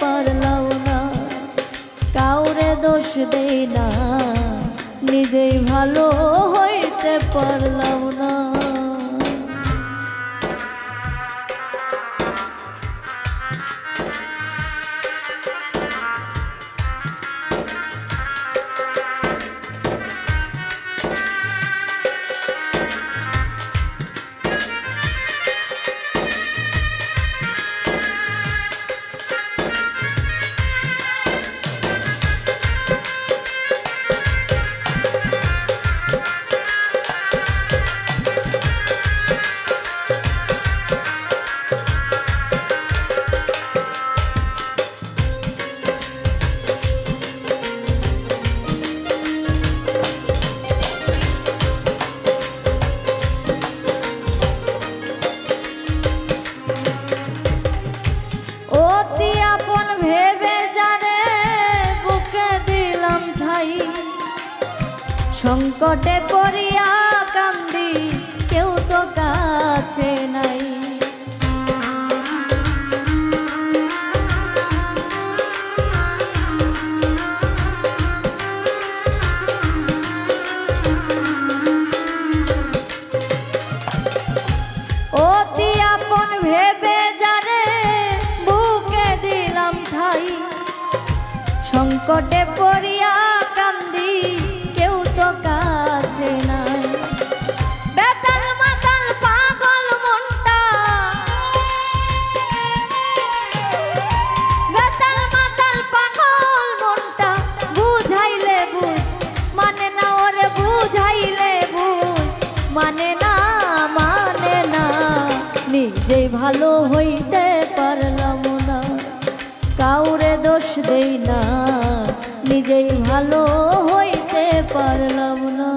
পারলাম না, কাউরে দোষ দেই না, নিজেই ভালো হইতে পারলাম না। সংকটে পড়িয়া কান্দি, কেউ তো কাছে নাই। অতি আপন ভেবে যারে বুকে দিলাম ঠাই, সংকটে পড়িয়া কান্দি, কেউ তো কাছে নাই। বেতাল মাতাল পাগল মনটা, বেতাল মাতাল পাগল মনটা, বুঝাইলে বুঝ মানে না, ওরে বুঝাইলে বুঝ মানে না, মানে না। নিজেই ভালো হইতে পারলাম না, কাউরে দোষ দেই না, নিজেই ভালো হইতে পারলাম না।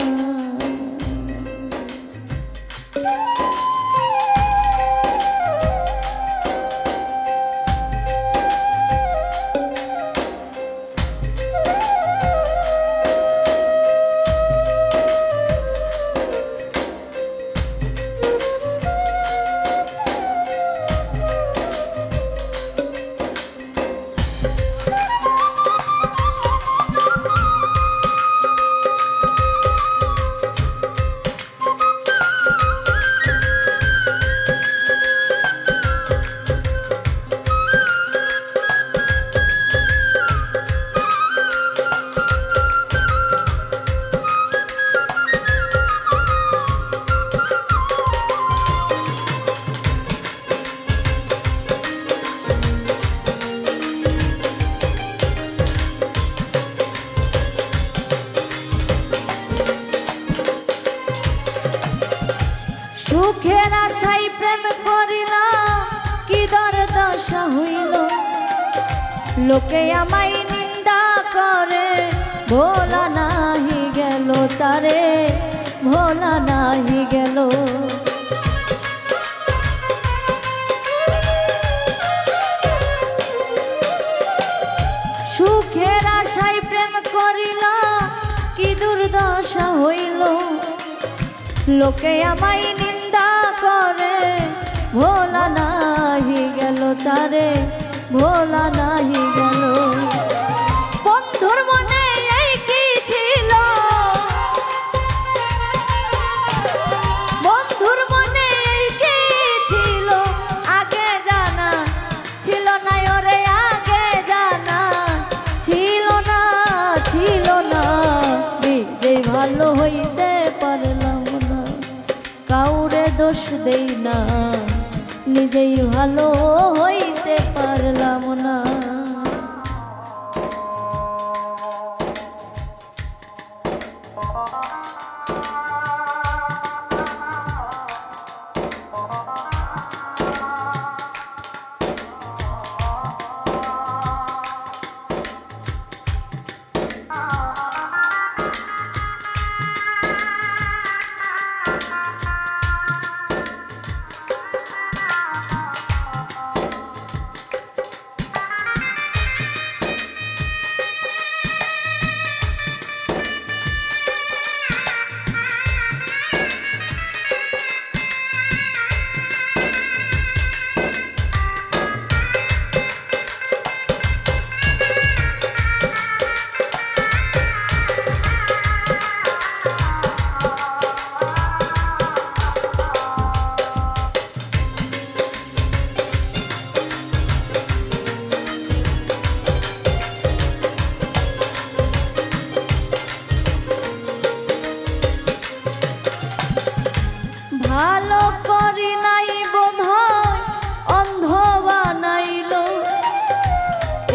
সুখের আশাই প্রেম করিলা, কি দরদশা হইল, লোকে আমায় নিন্দা করে, ভোলা নাহি গেল তারে, ভোলা নাহি গেল। সুখের আশাই প্রেম করিলা, কি দুর্দশা হইল, লোকে আমায় নিন্দা করে, ভোলা নাহি গেল তারে, ভোলা নাহি গেল। বন্ধুর মনে এই কি ছিল, বন্ধুর মনে এই কি ছিল, আগে জানা ছিল না, ওরে আগে জানা ছিল না, ছিল না। নিজেই ভালো হইতে পারলাম না, কাউরে দোষ দেই না, নিজেই ভালো হইতে পারলাম না।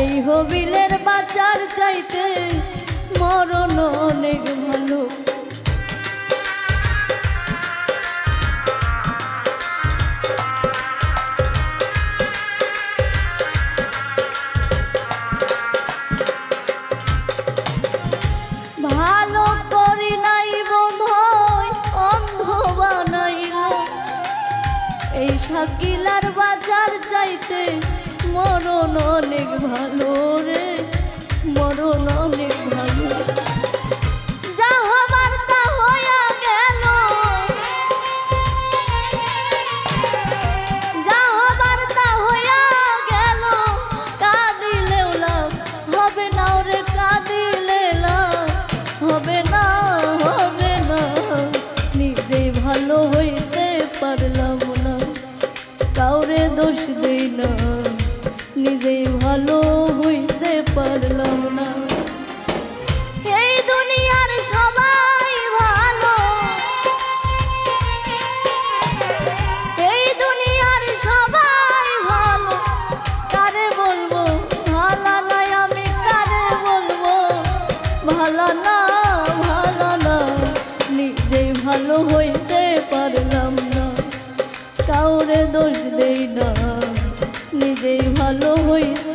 এই হবিলের বাঁচার চাইতে মরণ অনেক ভালো। ভালো করি নাই বোধহয় অন্ধ বানাইল, এই শাকিলার বাজার চাইতে মরণ অনেক ভালো রে, মরণ অনেক ভালো। যা হবার তা হইয়া গেল, যা হবার তা হইয়া গেল, কাঁদিলেও লাভ হবে না রে, কাঁদিলে লাভ হবে না, হবে না। নিজে ভালো হইতে পারলাম না, কাউরে দোষ দেই না, নিজে ভালো হইতে পারলাম না। এই দুনিয়ার সবাই ভালো, এই দুনিয়ার সবাই ভালো, কারে বলবো ভালো নয় আমি, কারে বলবো ভালো না, ভালো না। নিজে ভালো হইতে পারলাম না, কাউরে দোষ দেই না, নিজেই ভালো হইতে